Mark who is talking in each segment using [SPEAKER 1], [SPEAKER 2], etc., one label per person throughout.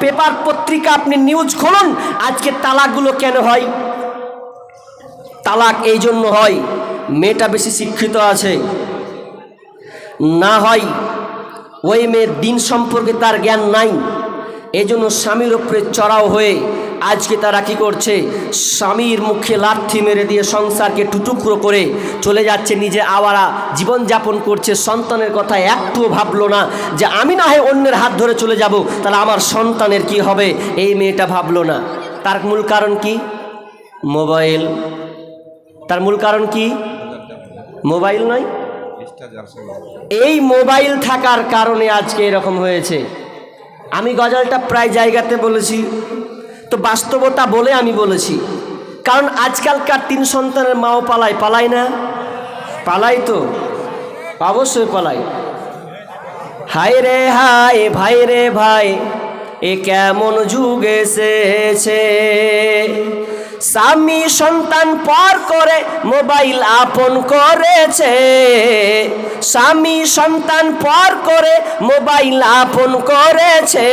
[SPEAKER 1] Paper পত্রিকা আপনি news খুলুন, আজকে তালাকগুলো কেন হয়? তালাক এই জন্য হয়, মেয়েটা বেশি শিক্ষিত আছে, না হয় ওই মেয়ের দিন সম্পর্কে তার জ্ঞান নাই, এই জন্য স্বামীর উপরে চড়াও হয়ে আজকে তারা কি করছে, স্বামীর মুখে লাথি মেরে দিয়ে সংসারকে টুটুকরো করে চলে যাচ্ছে, নিজে আওয়ারা জীবনযাপন করছে, সন্তানের কথা একটুও ভাবলো না যে আমি না হয় অন্যের হাত ধরে চলে যাব, তাহলে আমার সন্তানের কি হবে, এই মেয়েটা ভাবলো না। তার মূল কারণ কি? মোবাইল। তার মূল কারণ কি? মোবাইল নয়? এই মোবাইল থাকার কারণে আজকে এরকম হয়েছে। আমি গজলটা প্রায় জায়গাতে বলেছি, তো বাস্তবতা বলে আমি বলেছি, কারণ আজকালকার 3 সন্তানের মাও পালায় না? পালাই তো, অবশ্যই পালাই। হায় রে হায়, ভাই রে ভাই, এ কেমন যুগ এসেছে, স্বামী সন্তান পর করে মোবাইল আপন করেছে, স্বামী সন্তান পর করে মোবাইল আপন করেছে,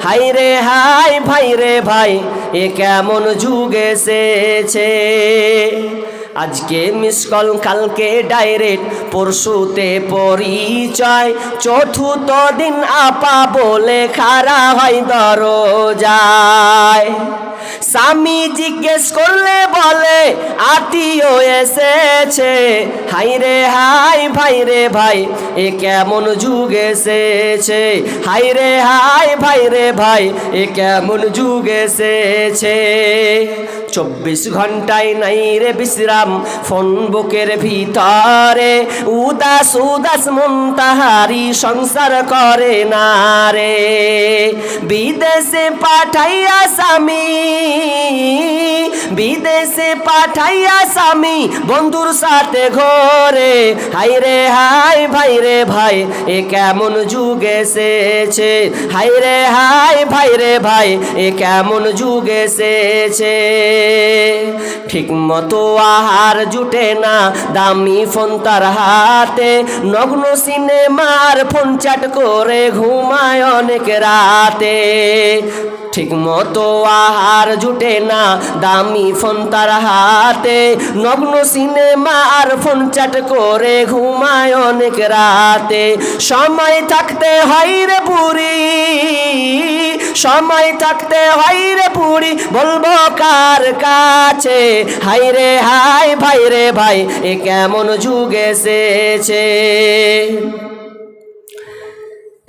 [SPEAKER 1] হায় রে হায়, ভাই রে ভাই, এ কেমন যুগ এসেছে। আজকে মিস কল, কালকে ডাইরেক্ট, পরশুতে পরিচয়, চতুর্থ দিন আপা বলে খাড়া হয় দরজায়, স্বামী জিজ্ঞেস করলে বলে আত্মীয় এসেছে, হাই রে হাই, ভাই রে ভাই, এ কেমন যুগ এসেছে, হাই রে হাই, ভাই রে ভাই, এ কেমন যুগ এসেছে। 24 ঘন্টায় নাই রে বিশ্রাম, ফোন বুকের ভিতরে, উদাস উদাস মন তাহারি সংসার করে না রে, বিদেশে পাঠাইয়া স্বামী, বিদেশে পাঠাইয়া স্বামী বন্ধুর সাথে ঘরে, হাই রে হাই, ভাই রে ভাই, এ কেমন যুগ এসেছে, হাই রে হাই, ভাই রে ভাই, এ কেমন যুগ এসেছে। ঠিক মতো আহার জুটে না, দামি ফোন তার হাতে, নগ্ন সিনেমার ফোন চ্যাট করে ঘুমায় অনেক রাতে, ঠিক মতো আহার জুটে না, দামি ফোন তার হাতে, নগ্ন সিনেমা আর ফোন চ্যাট করে ঘুমায় অনেক রাতে, সময় থাকতে হয় রে বুড়ি, সময় থাকতে হয় রে বুড়ি, বলবো কার কাছে, হাই রে হাই, ভাই রে ভাই, এ কেমন যুগ এসেছে।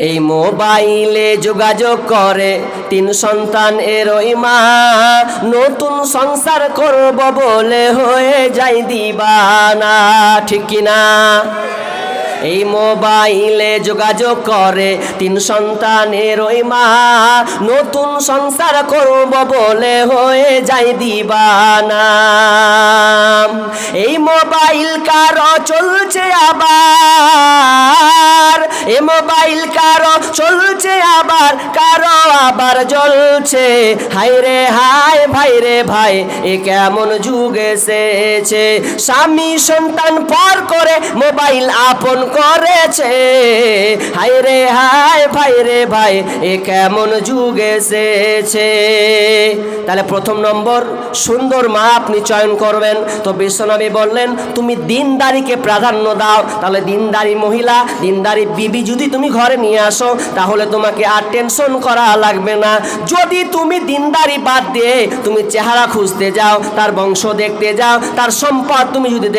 [SPEAKER 1] এই মোবাইলে যোগাযোগ করে 3 সন্তান এরই মা, নতুন সংসার করব বলে হয়ে যায় দিবানা, ঠিক কিনা? এই মোবাইলে যোগাযোগ করে 3 সন্তানের ওই মা, নতুন সংসার করব বলে হয়ে যায় দিবানা। এই মোবাইল কারো চলছে আবার, এই মোবাইল কারো চলছে আবার, কারো আবার জ্বলছে, হাই রে হাই, ভাই রে ভাই, এ কেমন যুগ এসেছে। স্বামী সন্তান পর করে মোবাইল আপন করেছে, হাই রে হাই, ভাই রে ভাই, এ কেমন যুগ এসেছে। তাহলে প্রথম নম্বর, সুন্দর মা আপনি চয়ন করবেন। তো বিশ্বনবী বললেন তুমি দিনদারিকে প্রাধান্য দাও। তাহলে দিনদারি মহিলা, দিনদারি বিবি যদি তুমি ঘরে নিয়ে আসো, তাহলে তোমাকে আর টেনশন করা লাগবে না। যদি তুমি দিনদারি বাদ দিয়ে তুমি চেহারা খুঁজতে যাও, তার বংশ দেখতে যাও, তার সম্পদ তুমি যদি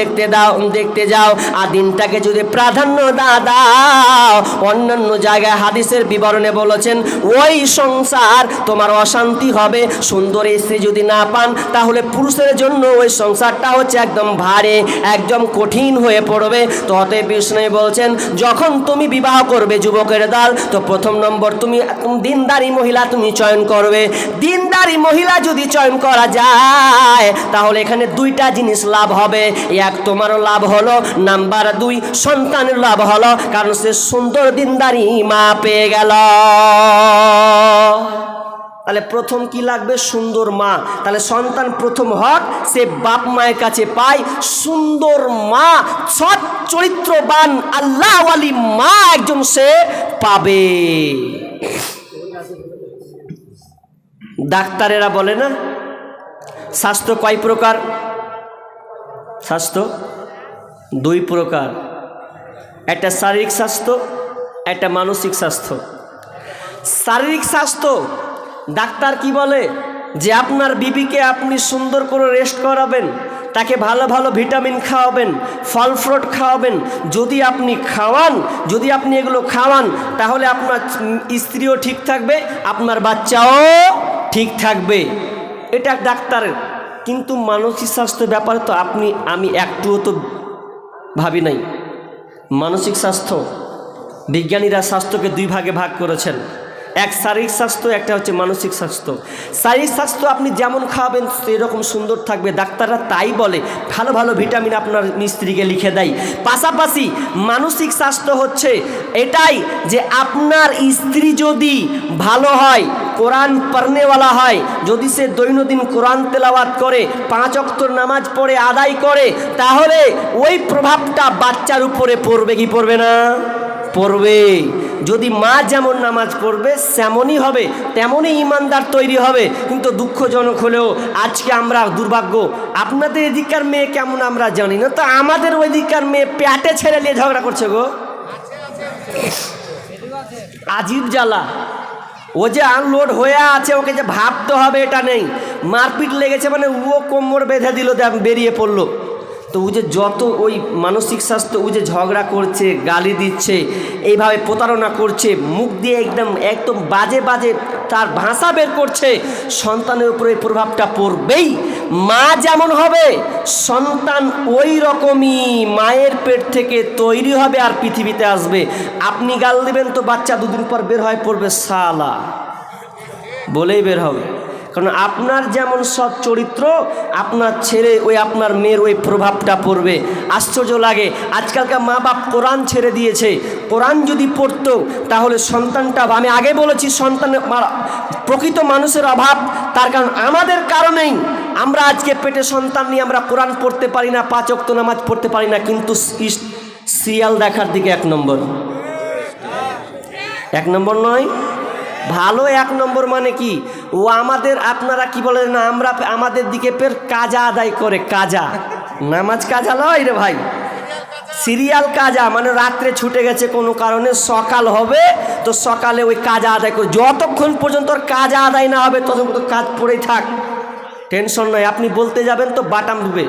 [SPEAKER 1] দেখতে যাও, আর দিনটাকে যদি প্রাধান্য দাও, অন্যান্য জায়গায় হাদিসের বিবরণে বলেছেন ওই সংসার তোমার অশান্তি হবে। সুন্দর স্ত্রী যদি না পান, তাহলে পুরুষের জন্য ওই সংসারটা হচ্ছে একদম ভারী, একদম কঠিন হয়ে পড়বে। তো অতএব বিষ্ণু বলছেন যখন তুমি বিবাহ করবে যুবকের দল, তো প্রথম নম্বর তুমি দিনদারি মহিলা তুমি চয়ন করবে। দিনদারি মহিলা যদি চয়ন করা যায়, তাহলে এখানে 2টা জিনিস লাভ হবে। এক, তোমারও লাভ হলো, নাম্বার 2 সন্তানের লাভ হলো, কারণ সে সুন্দর দিনদারি মা পেয়ে গেল। তাহলে প্রথম কি লাগবে? সুন্দর মা। তাহলে সন্তান প্রথম হক সে বাপ মায়ের কাছে পায় সুন্দর মা, সৎ চরিত্রবান আল্লাহওয়ালি মা একজন সে পাবে। ডাক্তারেরা বলে না স্বাস্থ্য কয় প্রকার? স্বাস্থ্য দুই প্রকার, একটা শারীরিক স্বাস্থ্য, একটা মানসিক স্বাস্থ্য। শারীরিক স্বাস্থ্য ডাক্তার কি বলে যে আপনার বিবিকে আপনি সুন্দর করে রেস্ট করাবেন, তাকে ভালো ভালো ভিটামিন খাওয়াবেন, ফল ফ্রুট খাওয়াবেন। যদি আপনি খাওয়ান, যদি আপনি এগুলো খাওয়ান তাহলে আপনার স্ত্রীও ঠিক থাকবে, আপনার বাচ্চাও ঠিক থাকবে। এটা ডাক্তারের। কিন্তু মানসিক স্বাস্থ্যের ব্যাপারে তো আমি একটুও তো ভাবি নাই। মানসিক স্বাস্থ্য বিজ্ঞানীরা স্বাস্থ্যকে দুই ভাগে ভাগ করেছেন, এক শারীরিক স্বাস্থ্য, একটা হচ্ছে মানসিক স্বাস্থ্য। শারীরিক স্বাস্থ্য আপনি যেমন খাওয়াবেন সেরকম সুন্দর থাকবে, ডাক্তাররা তাই বলে, ভালো ভালো ভিটামিন আপনার স্ত্রীকে লিখে দেয়। পাশাপাশি মানসিক স্বাস্থ্য হচ্ছে এটাই যে আপনার স্ত্রী যদি ভালো হয়, কোরআন পড়নেওয়ালা হয়, যদি সে দৈনন্দিন কোরআন তেলাওয়াত করে, 5 ওয়াক্ত নামাজ পড়ে আদায় করে, তাহলে ওই প্রভাবটা বাচ্চার উপরে পড়বে কি পড়বে না? পড়বে। যদি মা যেমন নামাজ পড়বে সেমনই হবে, তেমনই ইমানদার তৈরি হবে। কিন্তু দুঃখজনক হলেও আজকে আমরা দুর্ভাগ্য, আপনাদের এদিককার মেয়ে কেমন আমরা জানি না, তো আমাদের ওই দিককার মেয়ে পেটে ছেড়ে নিয়ে ঝগড়া করছে গো। আজীব জ্বালা। ও যে আনলোড হয়ে আছে, ওকে যে ভাবতে হবে এটা নেই, মারপিট লেগেছে মানে ও কোমর বেঁধে দিল, বেরিয়ে পড়লো। তো ও যে যত ওই মানসিক স্বাস্থ্য, ও যে ঝগড়া করছে, গালি দিচ্ছে, এইভাবে প্রতারণা করছে, মুখ দিয়ে একদম বাজে বাজে তার ভাষা বের করছে, সন্তানের উপরে এই প্রভাবটা পড়বেই। মা যেমন হবে সন্তান ওই রকমই মায়ের পেট থেকে তৈরি হবে আর পৃথিবীতে আসবে। আপনি গাল দিবেন তো বাচ্চা 2 দিন পর বের হয় পড়বে শালা বলেই বের হবে। কারণ আপনার যেমন সৎ চরিত্র, আপনার ছেলে ওই আপনার মেয়ের ওই প্রভাবটা পড়বে। আশ্চর্য লাগে, আজকালকার মা বাপ কোরআন ছেড়ে দিয়েছে। কোরআন যদি পড়তো তাহলে সন্তানটা, আমি আগে বলেছি সন্তানের প্রকৃত মানুষের অভাব, তার কারণ আমাদের কারণেই আমরা আজকে পেটে সন্তান নিয়ে আমরা কোরআন পড়তে পারি না, 5 ওয়াক্ত নামাজ পড়তে পারি না। কিন্তু সিরিয়াল দেখার দিকে 1 নম্বর, 1 নম্বর নয়, ভালো 1 নম্বর। মানে কি ও আমাদের, আপনারা কি বলেন না, আমরা আমাদের দিকে ফের কাজা আদায় করে। কাজা নামাজ কাজা লয় রে ভাই, সিরিয়াল কাজা। মানে রাত্রে ছুটে গেছে কোনো কারণে, সকাল হবে তো সকালে ওই কাজা আদায় করে, যতক্ষণ পর্যন্ত কাজা আদায় না হবে ততক্ষণ তো কাজ পড়েই থাক, টেনশন নয়। আপনি বলতে যাবেন তো বাটাম ডুবে,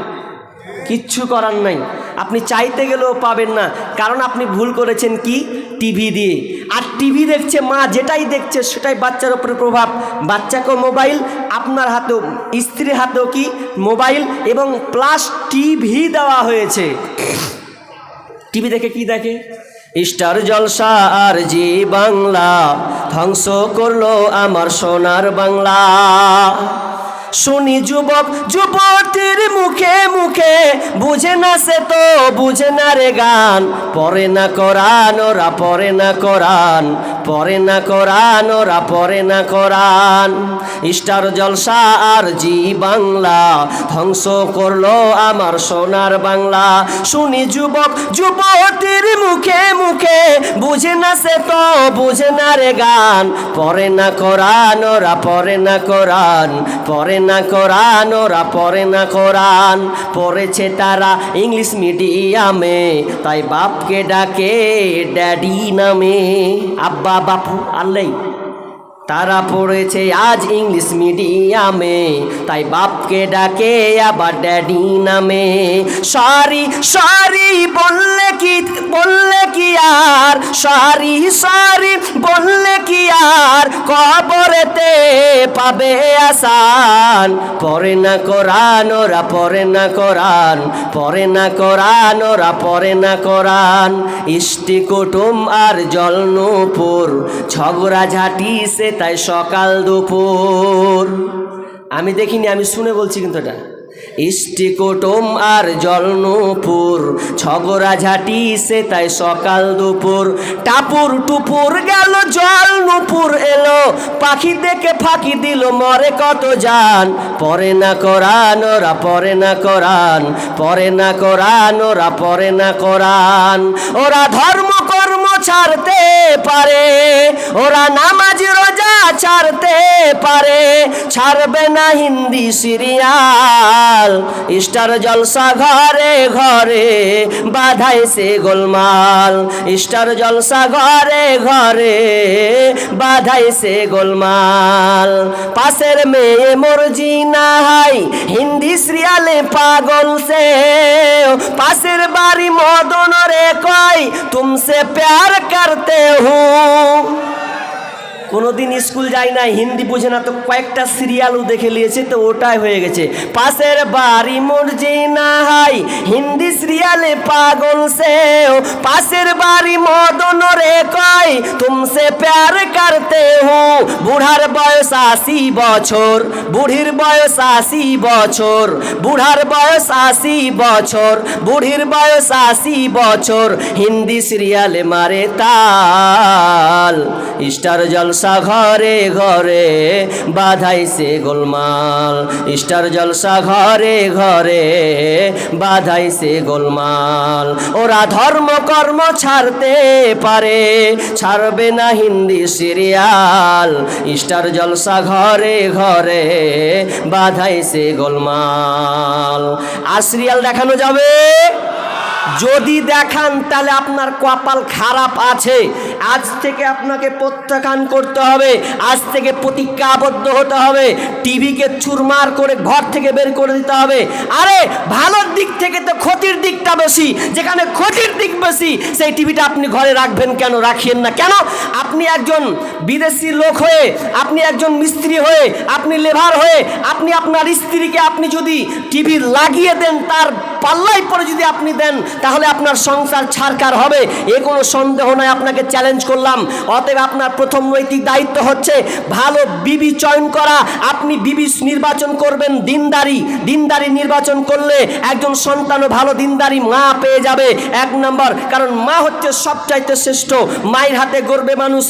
[SPEAKER 1] কিচ্ছু করার নাই, আপনি চাইতে গেলেও পাবেন না। কারণ আপনি ভুল করেছেন কি, টিভি দিয়ে। আর টিভি দেখছে মা, যেটাই দেখছে সেটাই বাচ্চার উপরে প্রভাব। বাচ্চাকেও মোবাইল, আপনার হাতেও, স্ত্রীর হাতেও কি মোবাইল, এবং প্লাস টিভি দেওয়া হয়েছে। টিভি দেখে কি দেখে, স্টার জলসা আর জি বাংলা, ধ্বংস করলো আমার সোনার বাংলা। শুনি যুবক যুবতীর মুখে মুখে, বুঝে না সে তো বুঝে না রে গান, পড়ে না কোরআন ওরা, পড়ে না কোরআন, পড়ে না কোরআন ওরা, পড়ে না কোরআন। স্টার জলসা আর জি বাংলা, ধ্বংস করলো আমার সোনার বাংলা। শুনি যুবক যুবতীর মুখে মুখে, বুঝে না সে তো বুঝে না রে গান, পড়ে না কোরআন ওরা, পড়ে না কোরআন, পড়ে না কোরআন ওরা, পড়ে না কোরআন। পড়েছে তারা ইংলিশ মিডিয়ামে, তাই বাপকে ডাকে ড্যাডি নামে। আব্বা বাপু আল্লাই, তারা পড়েছে আজ ইংলিশ মিডিয়ামে, তাই বাপকে ডাকে আবার ড্যাডি নামে। সরি সরি বললে কি আর, সরি সরি বললে কি আর, কবরেতে পাবে আসান। পড়ে না কোরআন ওরা, পড়ে না কোরআন, পড়ে না কোরআন ওরা, পড়ে না কোরআন। ইষ্টি কুটুম আর জলনুপুর, ঝগড়া ঝাঁটি সে তাই সকাল দুপুর। আমি দেখিনি, আমি শুনে বলছি কিন্তু এটা। ইষ্টি কুটুম আর জলনুপুর, ঝগড়া ঝাঁটি সে তাই সকাল দুপুর। টাপুর টুপুর গেল জলনুপুর এলো, পাখি দেখে ফাঁকি দিল মরে কত জান। পড়ে না কোরআন ওরা, পড়ে না কোরআন, পড়ে না কোরআন ওরা, পড়ে না কোরআন। ওরা ধর্ম কর্ম ছাড়তে পারে, ওরা নামাজ রোজা ছাড়তে পারে, ছাড়বে না হিন্দি সিরিয়াল। স্টার জলসা ঘরে ঘরে বাধাইছে গোলমাল, স্টার জলসা ঘরে ঘরে বাধাইছে গোলমাল। পাশের মেয়ে মর্জিনা হাই হিন্দি সিরিয়ালে পাগল সে, পাশের বাড়ি মদন রে কয় তুমসে প্যার করতে হুঁ। কোনোদিন স্কুল যায় না, হিন্দি বোঝে না, তো কয়েকটা সিরিয়ালও দেখে নিয়েছে, তো ওটাই হয়ে গেছে। পাশের বাড়ি মর্জিনা হাই হিন্দি সিরিয়ালে পাগল সে, পাশের বাড়ি মদন রে কয় তুমসে প্যার করতে হুঁ। বুড়ার বয়স 80 বছর, বুড়ির বয়স 80 বছর, বুড়ার বয়স 80 বছর, বুড়ির বয়স 80 বছর, হিন্দি সিরিয়ালে মারে তাল। স্টার জলসা ঘরে ঘরে বাধাইছে গোলমাল, স্টার জলসা ঘরে ঘরে বাধাইছে গোলমাল। ওরা ধর্ম কর্ম ছাড়তে পারে, ছাড়বে না হিন্দি সিরিয়াল। স্টার জলসা ঘরে ঘরে বাধাইছে গোলমাল। আর সিরিয়াল দেখানো যাবে? যদি দেখান তাহলে আপনার কপাল খারাপ আছে। আজ থেকে আপনাকে প্রত্যাখ্যান করতে হবে, আজ থেকে প্রতিজ্ঞাবদ্ধ হতে হবে, টিভিকে চুরমার করে ঘর থেকে বের করে দিতে হবে। আরে ভালোর দিক থেকে তো ক্ষতির দিকটা বেশি, যেখানে ক্ষতির দিক বেশি সেই টিভিটা আপনি ঘরে রাখবেন কেন, রাখিয়েন না কেন? আপনি একজন বিদেশি লোক হয়ে, আপনি একজন মিস্ত্রি হয়ে, আপনি লেবার হয়ে, আপনি আপনার স্ত্রীকে আপনি যদি টিভি লাগিয়ে দেন, তার পাল্লাই পরে যদি আপনি দেন, তাহলে আপনার সংসার ছারকার হবে, এ কোনো সন্দেহ নয়। আপনাকে চ্যালেঞ্জ করলাম। অতএব আপনার প্রথম নৈতিক দায়িত্ব হচ্ছে ভালো বিবি চয়ন করা। আপনি বিবি নির্বাচন করবেন দিনদারি, দিনদারি নির্বাচন করলে একজন সন্তানও ভালো দিনদারি মা পেয়ে যাবে। 1 নম্বর, কারণ মা হচ্ছে সবচাইতে শ্রেষ্ঠ। মায়ের হাতে গড়বে মানুষ,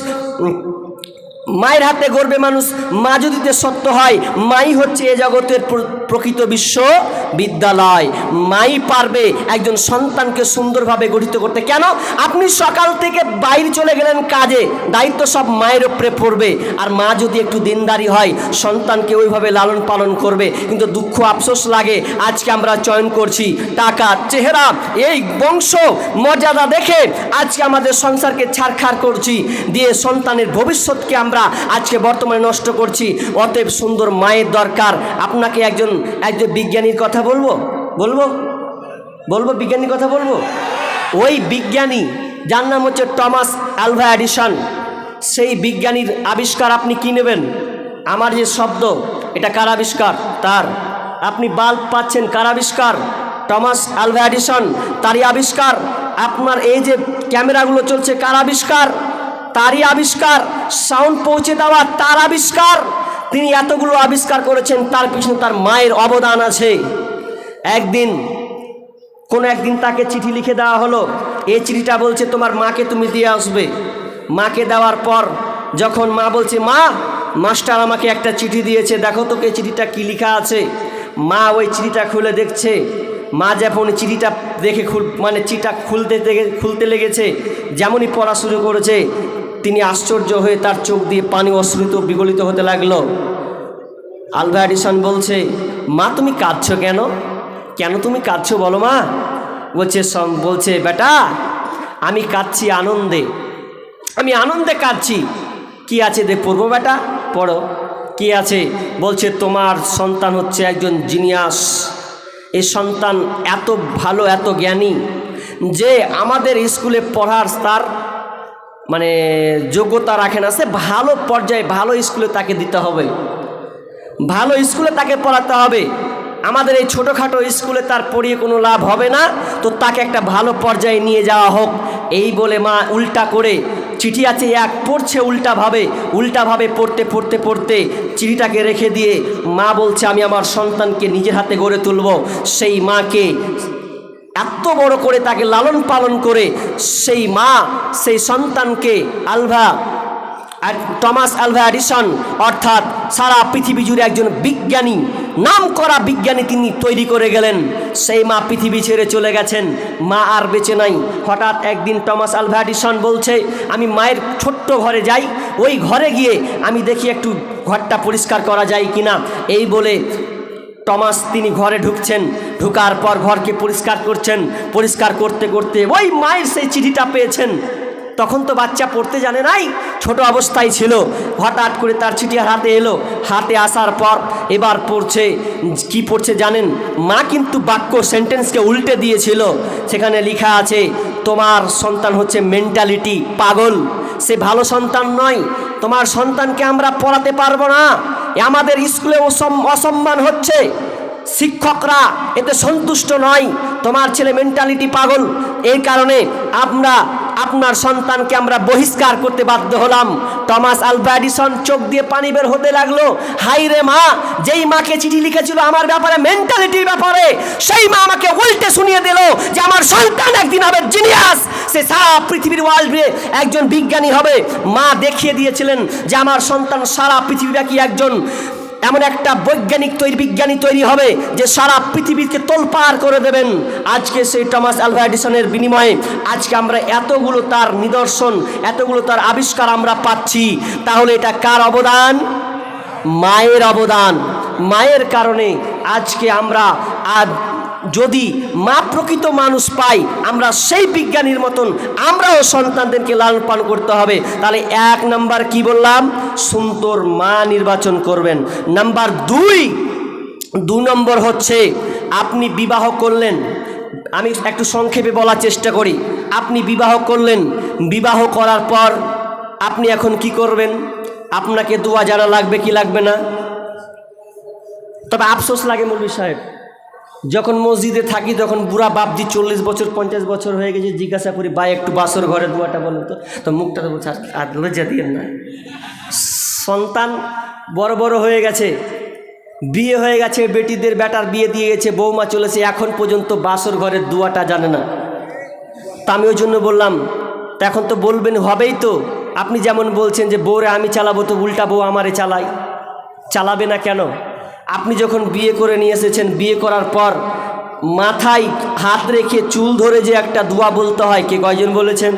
[SPEAKER 1] মায়ের হাতে গড়বে মানুষ। মা যদি সত্য হয়, মাই হচ্ছে এ জগতের প্রকৃত বিশ্ববিদ্যালয়। মাই পারবে একজন সন্তানকে সুন্দরভাবে গঠিত করতে। কেন? আপনি সকাল থেকে বাইরে চলে গেলেন কাজে, দায়িত্ব সব মায়ের উপরে পড়বে। আর মা যদি একটু দিনদারি হয়, সন্তানকে ওইভাবে লালন পালন করবে। কিন্তু দুঃখ আফসোস লাগে, আজকে আমরা চয়ন করছি টাকা, চেহারা, এই বংশ মর্যাদা দেখে আজকে আমাদের সংসারকে ছাড়খাড় করছি, দিয়ে সন্তানের ভবিষ্যৎকে আমরা আজকে বর্তমানে নষ্ট করছি। অতএব সুন্দর মায়ের দরকার। আপনাকে একজন বিজ্ঞানীর কথা বলবো, বিজ্ঞানীর কথা বলবো। ওই বিজ্ঞানী যার নাম হচ্ছে টমাস আলভা এডিসন, সেই বিজ্ঞানীর আবিষ্কার আপনি কি নেবেন? আমার যে শব্দ, এটা কার আবিষ্কার? তার। আপনি বাল্ব পাচ্ছেন, কার আবিষ্কার? টমাস আলভা এডিসন, তারই আবিষ্কার। আপনার এই যে ক্যামেরাগুলো চলছে, কার আবিষ্কার? তারই আবিষ্কার। সাউন্ড পৌঁছে দেওয়া, তার আবিষ্কার। তিনি এতগুলো আবিষ্কার করেছেন, তার পিছনে তার মায়ের অবদান আছে। কোনো একদিন তাকে চিঠি লিখে দেওয়া হলো। এই চিঠিটা বলছে তোমার মাকে তুমি দিয়ে আসবে। মাকে দেওয়ার পর যখন মা বলছে, মা, মাস্টার আমাকে একটা চিঠি দিয়েছে, দেখো তোকে চিঠিটা কি লেখা আছে। মা ওই চিঠিটা খুলে দেখছে। মা যখন চিঠিটা দেখে চিঠিটা খুলতে লেগেছে, যেমনই পড়া শুরু করেছে, তিনি আশ্চর্য হয়ে তার চোখ দিয়ে পানি অশ্রুত বিগলিত হতে লাগলো। আলভা এডিসন বলছে, মা তুমি কাঁদছো কেন? কেন তুমি কাঁদছো বলো মা? বলছে বেটা, আমি কাঁদছি আনন্দে, আমি আনন্দে কাঁদছি। কি আছে দেখ পড়বো বেটা, পড়ো। কি আছে? বলছে তোমার সন্তান হচ্ছে একজন জিনিয়াস। এই সন্তান এত ভালো, এত জ্ঞানী যে আমাদের স্কুলে পড়ার তার যোগ্যতা রাখে না। সে ভালো পর্যায়ে, ভালো স্কুলে তাকে দিতে হবে, ভালো স্কুলে তাকে পড়াতে হবে। আমাদের এই ছোটোখাটো স্কুলে তার পড়িয়ে কোনো লাভ হবে না, তো তাকে একটা ভালো পর্যায়ে নিয়ে যাওয়া হোক। এই বলে মা উল্টা করে, চিঠি আছে এক, পড়ছে উল্টাভাবে পড়তে পড়তে পড়তে চিঠিটাকে রেখে দিয়ে মা বলছে আমি আমার সন্তানকে নিজের হাতে গড়ে তুলব। সেই মাকে এত বড় করে তাকে লালন পালন করে সেই মা সেই সন্তানকে টমাস আলভা এডিসন অর্থাৎ সারা পৃথিবী জুড়ে একজন বিজ্ঞানী নাম করা বিজ্ঞানী তিনি তৈরি করে গেলেন। সেই মা পৃথিবী ছেড়ে চলে গেছেন, মা আর বেঁচে নাই। হঠাৎ একদিন টমাস আলভা এডিসন বলছে, আমি মায়ের ছোট্ট ঘরে যাই, ওই ঘরে গিয়ে আমি দেখি একটু ঘরটা পরিষ্কার করা যায় কিনা। এই বলে টমাস তিনি ঘরে ঢুকছেন, ঢুকার পর ঘরকে পরিষ্কার করছেন। পরিষ্কার করতে করতে ওই মায়ের সেই চিঠিটা পেয়েছেন। তখন তো বাচ্চা পড়তে জানে নাই, ছোট অবস্থায় ছিল। হঠাৎ করে তার চিঠি হাতে এলো, হাতে আসার পর এবার পড়ছে। কি পড়ছে জানেন? মা কিন্তু বাক্য সেন্টেন্সকে উল্টে দিয়েছিল। সেখানে লেখা আছে, তোমার সন্তান হচ্ছে মেন্টালিটি পাগল, সে ভালো সন্তান নয়, তোমার সন্তানকে আমরা পড়াতে পারবো না, আমাদের স্কুলে অসম্মান হচ্ছে, শিক্ষকরা এতে সন্তুষ্ট নয়, তোমার ছেলে মেন্টালিটি পাগল, এই কারণে আমরা আপনার সন্তানকে আমরা বহিষ্কার করতে বাধ্য হলাম। টমাস আলভা এডিসন চোখ দিয়ে পানি বের হতে লাগলো। হাই রে মা, যেই মাকে চিঠি লিখেছিল আমার ব্যাপারে, মেন্টালিটির ব্যাপারে, সেই মা আমাকে উল্টে শুনিয়ে দিল যে আমার সন্তান একদিন হবে জিনিয়াস, সে সারা পৃথিবীর ওয়ার্ল্ডে একজন বিজ্ঞানী হবে। মা দেখিয়ে দিয়েছিলেন যে আমার সন্তান সারা পৃথিবীব্যাপী একজন এমন একটা বিজ্ঞানী তৈরি হবে যে সারা পৃথিবীকে তোলপাড় করে দেবেন। আজকে সেই টমাস আলভা এডিসনের বিনিময়ে আজকে আমরা এতগুলো তার নিদর্শন, এতগুলো তার আবিষ্কার আমরা পাচ্ছি। তাহলে এটা কার অবদান? মায়ের অবদান। মায়ের কারণে আজকে আমরা যদি মা প্রকৃত মানুষ পাই, আমরা সেই বিজ্ঞানীর মতন আমরাও সন্তানদেরকে লালন পালন করতে হবে। তাহলে 1 নাম্বার কি বললাম? সুন্দর মা নির্বাচন করবেন। নাম্বার 2 নম্বর হচ্ছে আপনি বিবাহ করলেন। আমি একটু সংক্ষেপে বলার চেষ্টা করি। আপনি বিবাহ করলেন, বিবাহ করার পর আপনি এখন কি করবেন? আপনাকে দোয়া জানা লাগবে কি লাগবে না? তবে আফসোস লাগে মৌলভী সাহেব, যখন মসজিদে থাকি তখন বুড়া বাপজি 40 বছর 50 বছর হয়ে গেছে, জিজ্ঞাসা করি ভাই একটু বাসর ঘরে দোয়াটা বলেন তো মুখটা তো বলছে আর লজ্জা দিয়ে না। সন্তান বড় বড় হয়ে গেছে, বিয়ে হয়ে গেছে, বেটিদের বেটার বিয়ে দিয়ে গেছে, বৌমা চলেছে, এখন পর্যন্ত বাসর ঘরের দোয়াটা জানে না। তা আমি ওই জন্য বললাম, তা এখন তো বলবেন, হবেই তো। আপনি যেমন বলছেন যে বউরে আমি চালাবো, তো উল্টা বউ আমারে চালাবে না কেন? আপনি যখন বিয়ে করে নিয়ে এসেছেন, বিয়ে করার পর মাথায় হাত রেখে চুল ধরে যে একটা দোয়া বলতে হয়, কে কয়জন বলেছেন?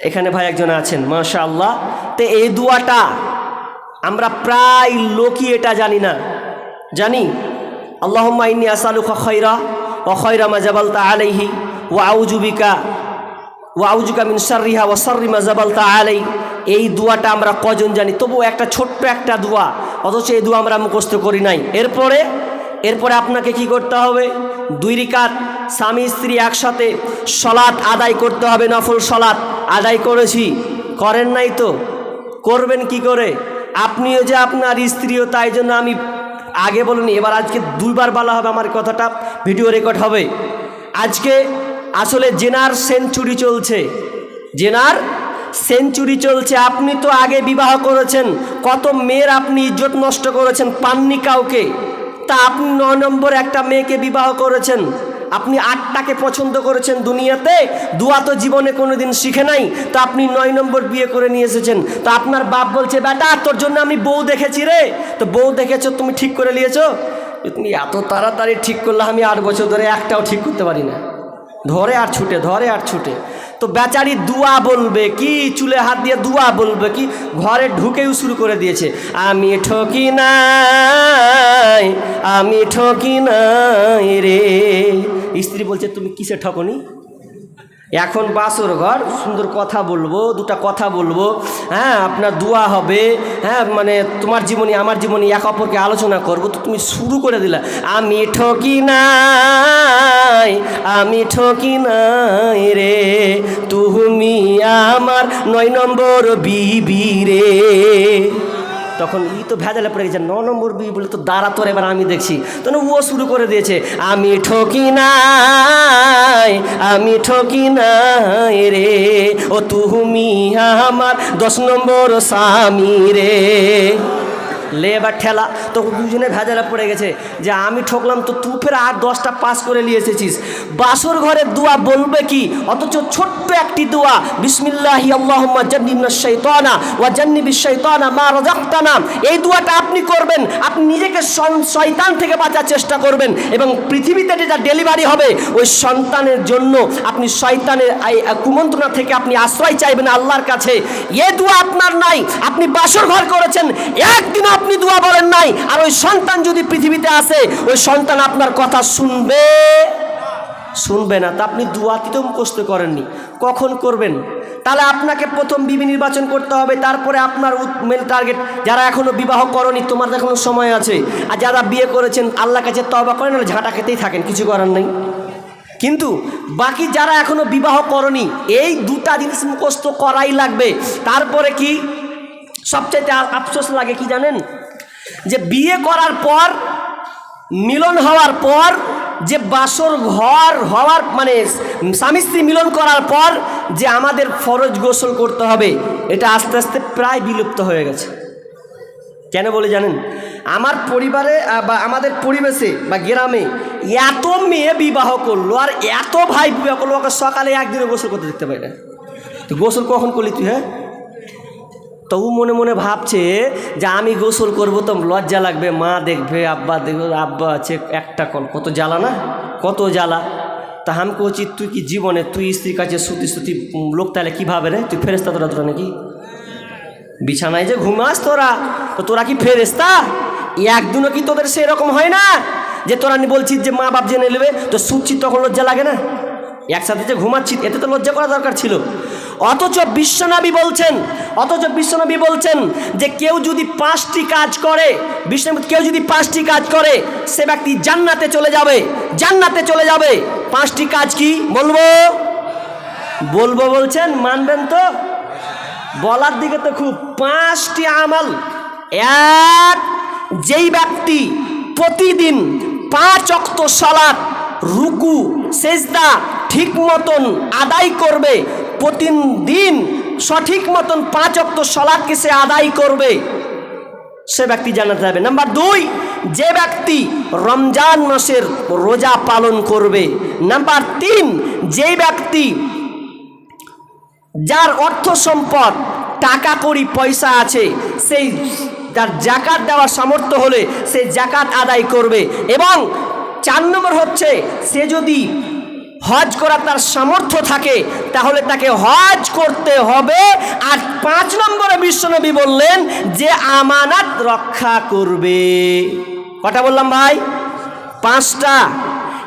[SPEAKER 1] এখানে ভাই একজন আছেন, মাশাআল্লাহ। তো এই দোয়াটা আমরা প্রায় লোকই এটা জানি না। জানি আল্লাহুম্মা ইন্নী আসআলুকা খায়রা ওয়া খায়রা মা জাবালতা আলাইহি ওয়া আউযুকা মিন শাররিহা ওয়া শাররি মা জাবালতা আলাইহি। এই দোয়াটা আমরা কজন জানি? তবু একটা ছোট্ট একটা দোয়া, অথচ এই দোয়া আমরা মুখস্থ করি নাই। এরপরে আপনাকে কি করতে হবে? 2 রাকাত স্বামী স্ত্রী একসাথে সলাৎ আদায় করতে হবে। নফল সলাৎ আদায় করেছি, করেন নাই তো করবেন কি করে? আপনিও যে আপনার স্ত্রীও, তাই জন্য আমি আগে বলিনি, এবার আজকে 2 বার বলা হবে, আমার কথাটা ভিডিও রেকর্ড হবে। আজকে আসলে জেনার সেঞ্চুরি চলছে। আপনি তো আগে বিবাহ করেছেন, কত মেয়ের আপনি ইজ্জত নষ্ট করেছেন, পাননি কাউকে। তা আপনি 9 নম্বর একটা মেয়েকে বিবাহ করেছেন, আপনি 8টাকে পছন্দ করেছেন দুনিয়াতে, দোয়া তো জীবনে কোনোদিন শিখে নাই, তো আপনি 9 নম্বর বিয়ে করে নিয়ে এসেছেন। তো আপনার বাপ বলছে, বেটা তোর জন্য আমি বউ দেখেছি রে। তো বউ দেখেছো, তুমি ঠিক করে নিয়েছো? তুমি এত তাড়াতাড়ি ঠিক করলে আমি 8 বছর ধরে একটাও ঠিক করতে পারি না, ধরে আর ছুটে। তো বেচারি দোয়া বলবে কি? চুলে হাত দিয়ে দোয়া বলবে কি? ঘরে ঢুকেও শুরু করে দিয়েছে, আমি ঠকি নাই রে। স্ত্রী বলছে, তুমি কিসে ঠকনি? এখন বাসর ঘর, সুন্দর কথা বলবো, 2টা কথা বলবো, হ্যাঁ আপনার দোয়া হবে, হ্যাঁ মানে তোমার জীবনী আমার জীবনী এক অপরকে আলোচনা করবো, তো তুমি শুরু করে দিলা আমি ঠকি নাই রে, তুমি আমার 9 নম্বর বিবি রে। তখন তো ভেজালে পড়ে গেছে, 9 নম্বর বিবি বলে তো দাঁড়া তোর, এবার আমি দেখছি। তখন ও শুরু করে দিয়েছে, আমি ঠকি নাই রে, ও তুমি আমার 10 নম্বর স্বামী রে। লে এবার ঠেলা। তো দুজনে ভেজালে পড়ে গেছে যে আমি ঠকলাম তো তুই ফের আর 10টা পাস করে নিয়ে এসেছিস। বাসর ঘরের দোয়া বলবে কি, অথচ ছোট্ট একটি দোয়া, বিসমিল্লাহি আল্লাহুম্মা জান্নিবনাশ শাইতানা ওয়া জান্নিবিশ শাইতানা মা রাযাকতানা, এই দোয়াটা আপনি করবেন। আপনি নিজেকে শয়তান থেকে বাঁচার চেষ্টা করবেন এবং পৃথিবীতে যেটা ডেলিভারি হবে ওই সন্তানের জন্য আপনি শয়তানের কুমন্ত্রণা থেকে আপনি আশ্রয় চাইবেন আল্লাহর কাছে। এ দোয়া আপনার নাই, আপনি বাসর ঘর করেছেন, একদিন আপনি দোয়া বলেন নাই, আর ওই সন্তান যদি পৃথিবীতে আসে ওই সন্তান আপনার কথা শুনবে না। তা আপনি দোয়াটিতেও মুখস্থ করেননি, কখন করবেন? তাহলে আপনাকে প্রথম বিবি নির্বাচন করতে হবে, তারপরে আপনার মেন টার্গেট যারা এখনও বিবাহ করনি, তোমার এখনও সময় আছে। আর যারা বিয়ে করেছেন আল্লাহর কাছে তওবা করেন, না ঝাঁটা খেতেই থাকেন, কিছু করার নেই। কিন্তু বাকি যারা এখনও বিবাহ করনি, এই দুটা জিনিস মুখস্থ করাই লাগবে। তারপরে কি সবচাইতে আফসোস লাগে কি জানেন? যে বিয়ে করার পর, মিলন হওয়ার পর, যে বাসর ঘর হওয়ার মানে স্বামী স্ত্রী মিলন করার পর যে আমাদের ফরজ গোসল করতে হবে, এটা আস্তে আস্তে প্রায় বিলুপ্ত হয়ে গেছে। কেন বলে জানেন? আমার পরিবারে বা আমাদের পরিবেশে বা গ্রামে এত মেয়ে বিবাহ করলো আর এত ভাই বিবাহ করলো, ওকে সকালে একদিনে গোসল করতে দেখতে পাই না। তো গোসল কখন করলি তুই? হ্যাঁ, তো ও মনে মনে ভাবছে যে আমি গোসল করব তো লজ্জা লাগবে, মা দেখবে, আব্বা দেখবে, আব্বা আছে একটা কল, কত জ্বালা না, কত জ্বালা। তা আমাকে উচিত তুই কি জীবনে তুই স্ত্রীর কাছে সুতি লোক তাহলে কীভাবে রে? তুই ফেরেস্তা তোরা নাকি? বিছানায় যে ঘুমাস তোরা, তো তোরা কি ফেরেস্তা? একদিনও কি তোদের সেরকম হয় না যে তোরা বলছিস যে মা বাপ জেনে নেবে? তো শুচ্ছিস তখন লজ্জা লাগে না? একসাথে যে ঘুমাচ্ছি এতে তো লজ্জা করা দরকার ছিল। অথচ বিশ্বনবী বলছেন যে কেউ যদি 5টি কাজ করে, কেউ যদি 5টি কাজ করে সে ব্যক্তি জান্নাতে চলে যাবে। 5টি কাজ কি বলবো বলছেন, মানবেন তো? বলার দিকে তো খুব 5টি আমল। এক, যেই ব্যক্তি প্রতিদিন 5 ওয়াক্ত সালাত, রুকু সেজদা ঠিক মতন আদায় করবে, প্রতিদিন সঠিক মতন 5 ওয়াক্ত সালাতকে সে আদায় করবে, সে ব্যক্তি জান্নাতে যাবে। নাম্বার 2, যে ব্যক্তি রমজান মাসের রোজা পালন করবে। নাম্বার 3, যে ব্যক্তি যার অর্থ সম্পদ টাকা কড়ি পয়সা আছে, সেই যার জাকাত দেওয়ার সামর্থ্য হলে সে জাকাত আদায় করবে। এবং 4 নম্বর হচ্ছে সে যদি হজ করা তার সামর্থ্য থাকে তাহলে তাকে হজ করতে হবে। আর 5 নম্বরে বিশ্বনবী বললেন যে আমানত রক্ষা করবে। কটা বললাম ভাই? 5টা।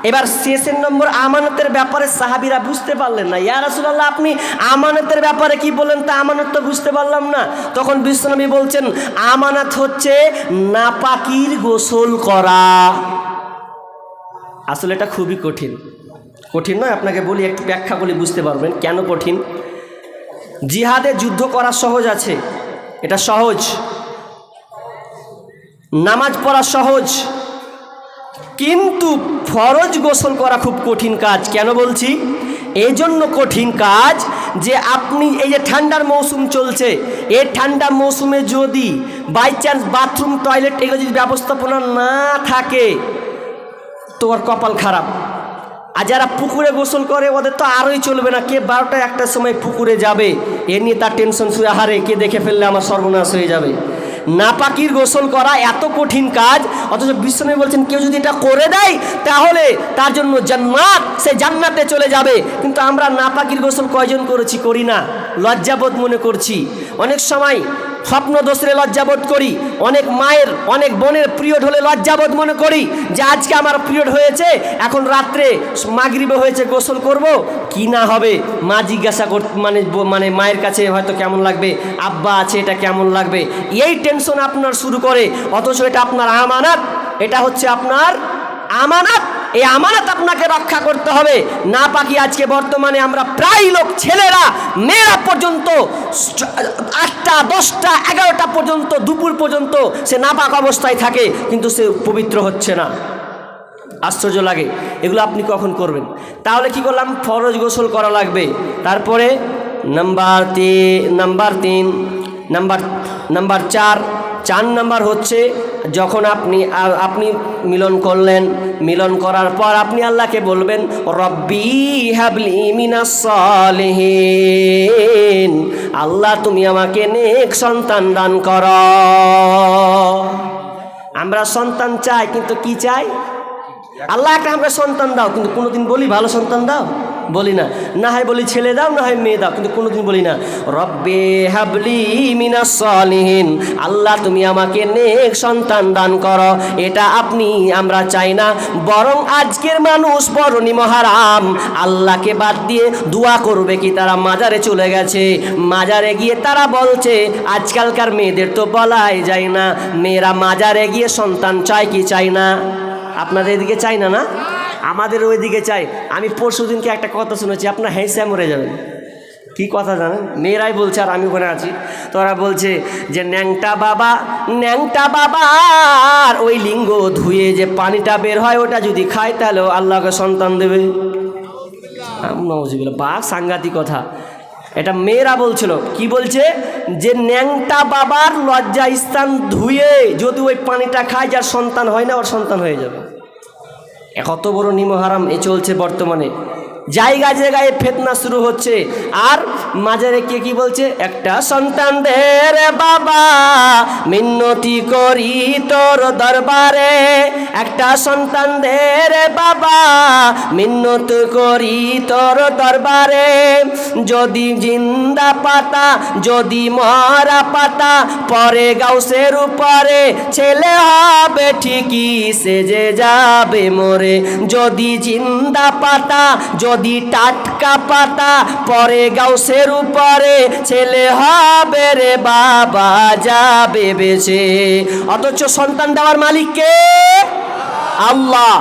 [SPEAKER 1] এবার শেষের নম্বর আমানতের ব্যাপারে সাহাবীরা বুঝতে পারলেন না। ইয়া রাসূলুল্লাহ, আপনি আমানতের ব্যাপারে কি বলেন? তা আমানত তো বুঝতে পারলাম না। তখন বিশ্বনবী বলছেন আমানত হচ্ছে নাপাকির গোসল করা। আসলে এটা খুবই কঠিন নয়, আপনাকে বলি, একটু ব্যাখ্যা বলি বুঝতে পারবেন কেন কঠিন। জিহাদে যুদ্ধ করা সহজ আছে, এটা সহজ। নামাজ পড়া সহজ, কিন্তু ফরজ গোসল করা খুব কঠিন কাজ। কেন বলছি? এই জন্য কঠিন কাজ যে আপনি এই যে ঠান্ডার মৌসুম চলছে, এই ঠান্ডা মৌসুমে যদি বাই চান্স বাথরুম টয়লেট এগুলো যদি ব্যবস্থাপনা না থাকে তো ওর কপাল খারাপ। আর যারা পুকুরে গোসল করে ওদের তো আরোই চলবে না। কে 12টা 1টার সময় পুকুরে যাবে এ নিয়ে তার টেনশন শুয়ে, হারে কে দেখে ফেললে আমার সর্বনাশ হয়ে যাবে। নাপাকির গোসল করা এত কঠিন কাজ, অথচ বিশ্বনবী বলছেন কেউ যদি এটা করে দেয় তাহলে তার জন্য জান্নাত, সে জান্নাতে চলে যাবে। কিন্তু আমরা নাপাকির গোসল কয়জন করি না, লজ্জাবোধ মনে করছি। অনেক সময় স্বপ্ন দোষে লজ্জাবোধ করি, অনেক মায়ের অনেক বোনের পিরিয়ড হলে লজ্জাবোধ মনে করি যে আজকে আমার পিরিয়ড হয়েছে, এখন রাত্রে মাগরিবে হয়েছে, গোসল করব কি না হবে। মা জিজ্ঞাসা মানে মায়ের কাছে হয়তো কেমন লাগবে, আব্বা আছে এটা কেমন লাগবে, এই টেনশন আপনার শুরু করে। অথচ এটা আপনার আমানত, এটা হচ্ছে আপনার আমানত। এই আমানত আপনাকে রক্ষা করতে হবে। নাপাকি আজকে বর্তমানে আমরা প্রায় লোক, ছেলেরা মেয়েরা পর্যন্ত 8টা 10টা 11টা পর্যন্ত, দুপুর পর্যন্ত সে নাপাক অবস্থায় থাকে, কিন্তু সে পবিত্র হচ্ছে না। আশ্চর্য লাগে। এগুলো আপনি কখন করবেন? তাহলে কি করলাম? ফরজ গোসল করা লাগবে। তারপরে নাম্বার 4, 4 নাম্বার হচ্ছে যখন আপনি মিলন করলেন, মিলন করার পর আপনি আল্লাহকে বলবেন রব্বি হাবলি মিনাস সালিহিন, আল্লাহ তুমি আমাকে নেক সন্তান দান করো। আমরা সন্তান চাই, কিন্তু কি চাই? আল্লাহকে আমরা সন্তান দাও, কিন্তু কোনোদিন বলি ভালো সন্তান দাও? বলি না। না হয় বলি ছেলে দাও, না হয় মেয়ে দাও, কিন্তু কোনোদিন বলি না রব্বে হাবলি মিনাস সালিহিন, আল্লাহ তুমি আমাকে নেক সন্তান দান করো। এটা আমরা চাই না, বরং আজকের মানুষ বরণী মহারাম আল্লাহকে বাদ দিয়ে দোয়া করবে কি? তারা মাজারে চলে গেছে, মাজারে গিয়ে তারা বলছে, আজকালকার মেয়েদের তো বলাই যায় না, মেয়েরা মাজারে গিয়ে সন্তান চায় কি চাই না? আপনাদের এদিকে চাই না? না, আমাদের ওইদিকে চাই। আমি পরশুদিনকে একটা কথা শুনেছি, আপনার হেসে মরে যাবেন। কি কথা জানেন? মেয়েরাই বলছে, আর আমি ওখানে আছি, তো ওরা বলছে যে ন্যাংটা বাবার ওই লিঙ্গ ধুয়ে যে পানিটা বের হয় ওটা যদি খায় তাহলে আল্লাহকে সন্তান দেবে। নওয়াজুবিল্লাহ, বা সাংঘাতিক কথা। এটা মেয়েরা বলছিল। কি বলছে? যে ন্যাংটা বাবার লজ্জা স্থান ধুয়ে যদি ওই পানিটা খায়, যার সন্তান হয় না ওর সন্তান হয়ে যাবে। কত বড় নিমহারাম এ চলছে বর্তমানে। জায়গায় জায়গায় ফিতনা শুরু হচ্ছে। আর মাজারে কে কি বলছে? একটা সন্তান দে রে বাবা, মিন্নতি করি তোর দরবারে, একটা সন্তান দে রে বাবা, মিন্নত করি তোর দরবারে, যদি জিন্দা পাতা যদি মরা পাতা পরে গাউসের উপরে, ছেলে হবে ঠিকই সেজে যাবে মোরে, যদি জিন্দা পাতা যদি টাটকা পাতা পরে গাউসের উপরে, ছেলে হবে রে বাবা যাবে বেঁচে। অথচ সন্তান দেওয়ার মালিক কে? আল্লাহ।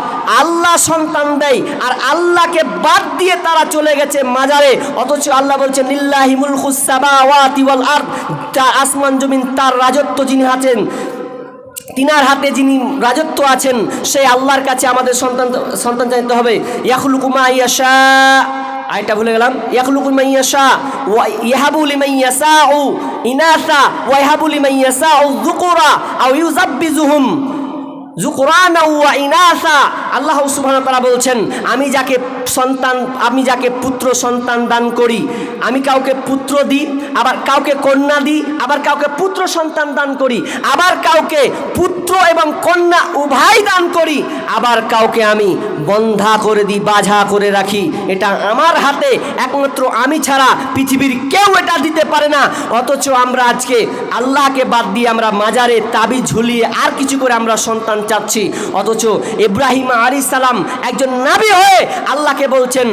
[SPEAKER 1] আল্লাহ সন্তান দেয়, আর আল্লাহকে বাদ দিয়ে তারা চলে গেছে মাজারে। অথচ আল্লাহ বলছেন লিল্লাহি মুলকুস সামাওয়াতি ওয়াল আরদ, আসমান জমিন তার রাজত্ব যিনি আছেন, তিনার হাতে যিনি রাজত্ব আছেন, সেই আল্লাহর কাছে আমাদের সন্তান চাইতে হবে। ইয়াখলুকু মা ইয়াশা, আয়টা ভুলে গেলাম। ইয়াখলুকু মা ইয়াশা ওয়া ইয়াহাবু লিমান ইয়াশাউ ইনাসা ওয়া ইয়াহাবু লিমান ইয়াশাউ যুকুরা আও ইউযাব্বিজুহুম যুকরানা ওয়া ইনাসা। আল্লাহ সুবহানাহু ওয়া তাআলা বলছেন, আমি যাকে পুত্র সন্তান দান করি, আমি কাউকে পুত্র দিই, আবার কাউকে কন্যা দিই, আবার কাউকে পুত্র সন্তান দান করি, আবার কাউকে পুত্র এবং কন্যা উভয় দান করি, আবার কাউকে আমি বন্ধা করে দিই, বাঝা করে রাখি। এটা আমার হাতে, একমাত্র আমি ছাড়া পৃথিবীর কেউ এটা দিতে পারে না। অথচ আমরা আজকে আল্লাহকে বাদ দিয়ে আমরা মাজারে তাবিজ ঝুলিয়ে আর কিছু করে আমরা সন্তান চাচ্ছি। অথচ ইব্রাহিম আলাইহিস সালাম একজন নবী হয়ে আল্লাহকে বলছেন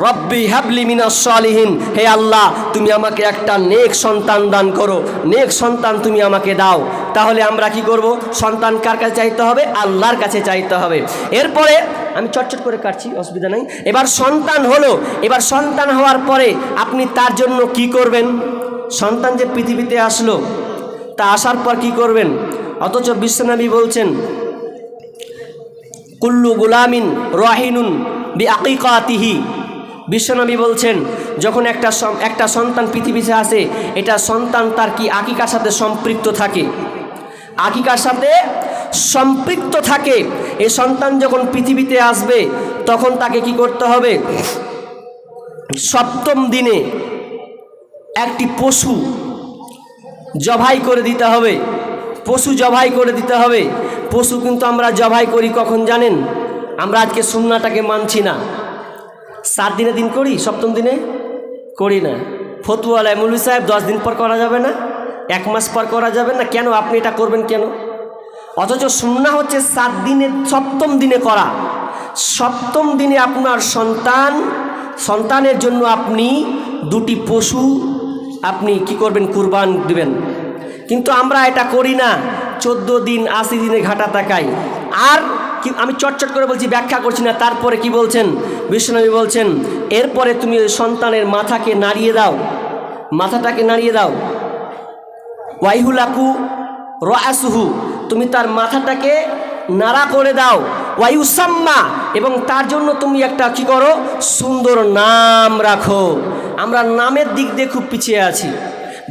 [SPEAKER 1] রব্বি হাবলি মিনাস সালিহিন, হে আল্লাহ তুমি আমাকে একটা নেক সন্তান দান করো, নেক সন্তান তুমি আমাকে দাও। তাহলে আমরা কি করব? সন্তান কার কাছে চাইতে হবে? আল্লাহর কাছে চাইতে হবে। এরপরে আমি চটচট করে কাটছি, অসুবিধা নাই। এবার সন্তান হলো, এবার সন্তান হওয়ার পরে আপনি তার জন্য কি করবেন? সন্তান যে পৃথিবীতে আসলো, তা আসার পর কি করবেন? অথচ বিশ্বনবী বলছেন কুল্লু গুলামিন রাহিনুন বিআকিকাতিহি। বিশ্বনবী বলছেন যখন একটা সন্তান পৃথিবীতে আসে, এটা সন্তান তার কি আকিকার সাথে সম্পৃক্ত থাকে, আকিকার সাথে সম্পৃক্ত থাকে। এই সন্তান যখন পৃথিবীতে আসবে তখন তাকে কি করতে হবে? সপ্তম দিনে একটি পশু জবাই করে দিতে হবে, পশু জবাই করে দিতে হবে। পশু কিন্তু আমরা জবাই করি কখন জানেন? আমরা আজকে সুন্নাহটাকে মানছি না। 7 দিনে দিন করি, সপ্তম দিনে করি না। ফতুয়ালায় মৌলভী সাহেব 10 দিন পর করা যাবে না, 1 মাস পর করা যাবে না। কেন আপনি এটা করবেন কেন? অথচ সুন্নাহ হচ্ছে 7 দিনে সপ্তম দিনে করা। সপ্তম দিনে আপনার সন্তানের জন্য আপনি 2টি পশু আপনি কি করবেন? কুরবান দিবেন। কিন্তু আমরা এটা করি না, 14 দিন 80 দিনে ঘাটা তাকাই। আর কি আমি চটচট করে বলছি, ব্যাখ্যা করছি না। তারপরে কি বলছেন বিশ্বনবী? বলছেন এরপরে তুমি ওই সন্তানের মাথাকে নাড়িয়ে দাও, মাথাটাকে নাড়িয়ে দাও। ওয়াইহুলাকু রাসুহু, তুমি তার মাথাটাকে নাড়া করে দাও। ওয়ায়ুসাম্মা, এবং তার জন্য তুমি একটা কি করো? সুন্দর নাম রাখো। আমরা নামের দিক দিয়ে খুব পিছিয়ে আছি।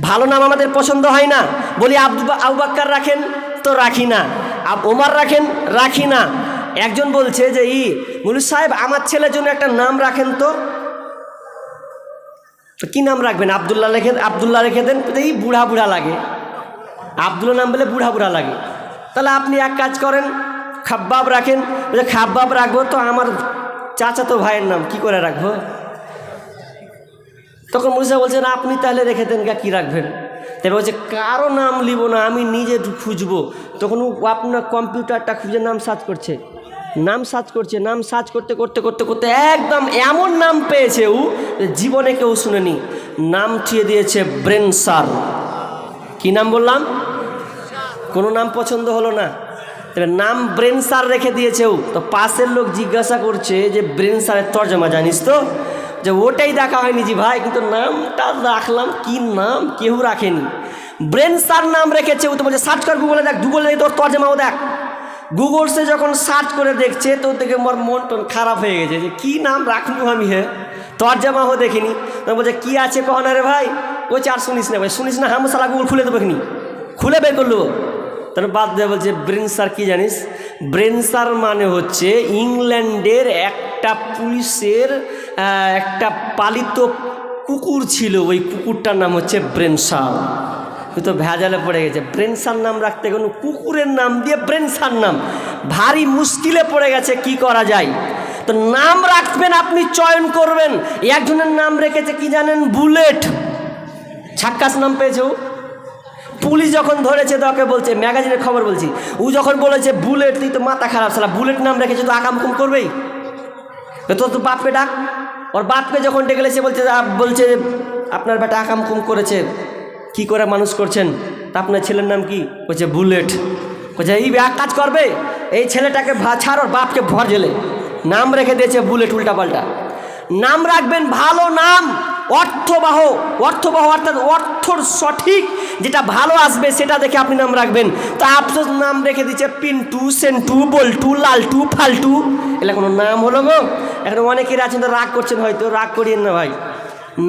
[SPEAKER 1] ভালো নাম আমাদের পছন্দ হয় না, বলি আবু বাক্কার রাখেন, তো রাখি না। ওমর রাখেন, রাখি না। একজন বলছে যে মুলুস সাহেব আমার ছেলের জন্য একটা নাম রাখেন তো। কি নাম রাখবেন? আবদুল্লাহ রেখে দেন। এই বুড়া বুড়া লাগে, আবদুল্লাহ নাম বলে বুড়া বুড়া লাগে। তাহলে আপনি এক কাজ করেন, খাব্বাব রাখেন। খাব্বাব রাখবো তো আমার চাচাতো ভাইয়ের নাম, কি করে রাখবো? তখন মুলুস সাহেব বলছেন আপনি তাহলে রেখে দেন, কী রাখবেন? তবে বলছে কারো নাম লিব না, আমি নিজে খুঁজবো। তখন আপনার কম্পিউটারটা খুঁজে নাম সার্চ করছে, নাম সার্চ করছে, নাম সার্চ করতে করতে করতে করতে একদম এমন নাম পেয়েছে জীবনে কেউ শুনেনি। নাম ঠিয়ে দিয়েছে ব্রেন সার। কি নাম বললাম? কোনো নাম পছন্দ হলো না, তবে নাম ব্রেন সার রেখে দিয়েছে। তো পাশের লোক জিজ্ঞাসা করছে যে ব্রেন সারের তর্জমা জানিস তো? যে ওটাই দেখা হয়নি জি ভাই, কিন্তু নামটা রাখলাম, কি নাম কেউ রাখেনি। ব্রেন সার নাম রেখেছে। ও তো বলছে সার্চ কর গুগলে, দেখ গুগলে তোর তর্জমাও দেখ। গুগল সে যখন সার্চ করে দেখছে তো দেখে মোর মন টন খারাপ হয়ে গেছে যে কী নাম রাখলু আমি, তর্জমাও দেখিনি। তো বলছে কী আছে কখন? রে ভাই বলছে আর শুনিস না ভাই, শুনিস না, হামসালা গুগল খুলে দেবো, এখানি খুলে বের করলো। তাহলে বাদ দেয়। বলছে ব্রেন সার কী জানিস? ব্রেন সার মানে হচ্ছে ইংল্যান্ডের একটা পুলিশের একটা পালিত কুকুর ছিল, ওই কুকুরটার নাম হচ্ছে ব্রেন সার। তো ভেজালে পড়ে গেছে, ব্রেন সার নাম রাখতে কোনো কুকুরের নাম দিয়ে ব্রেন সার নাম, ভারী মুশকিলে পড়ে গেছে, কি করা যায়? তো নাম রাখবেন, আপনি চয়ন করবেন। একজনের নাম রেখেছে কি জানেন? বুলেট। ছাক্কাস নাম পেয়েছে ও। পুলিশ যখন ধরেছে তোকে বলছে, ম্যাগাজিনের খবর বলছি, ও যখন বলেছে বুলেট, তুই তো মাথা খারাপ, সালা বুলেট নাম রেখেছে তো আকামকুম করবেই। তো বাপকে ডাক। ওর বাপকে যখন ডেকে সে বলছে আপনার বেটা আকামকুম করেছে, কি করে মানুষ করছেন? তা আপনার ছেলের নাম কি? বলছে বুলেট। বলছে এই এক কাজ করবে, এই ছেলেটাকে ছাড়, ওর বাপকে ভর জেলে। নাম রেখে দিয়েছে বুলেট, উল্টাপাল্টা নাম রাখবেন। ভালো নাম, অর্থবহ অর্থাৎ অর্থর সঠিক যেটা ভালো আসবে সেটা দেখে আপনি নাম রাখবেন। তা আফসোস নাম রেখে দিচ্ছে পিন্টু, সেন্টু, বল্টু, লালটু, ফালটু। এগুলো কোনো নাম হলো গো? এখন অনেকের আছেন তো রাগ করছেন, হয়তো রাগ করিয়েন না ভাই,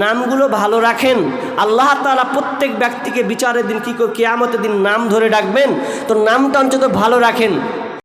[SPEAKER 1] নামগুলো ভালো রাখেন। আল্লাহ তাআলা প্রত্যেক ব্যক্তিকে বিচারের দিন, কি কিয়ামতের দিন নাম ধরে ডাকবেন, তো নামটা অন্তত ভালো রাখেন।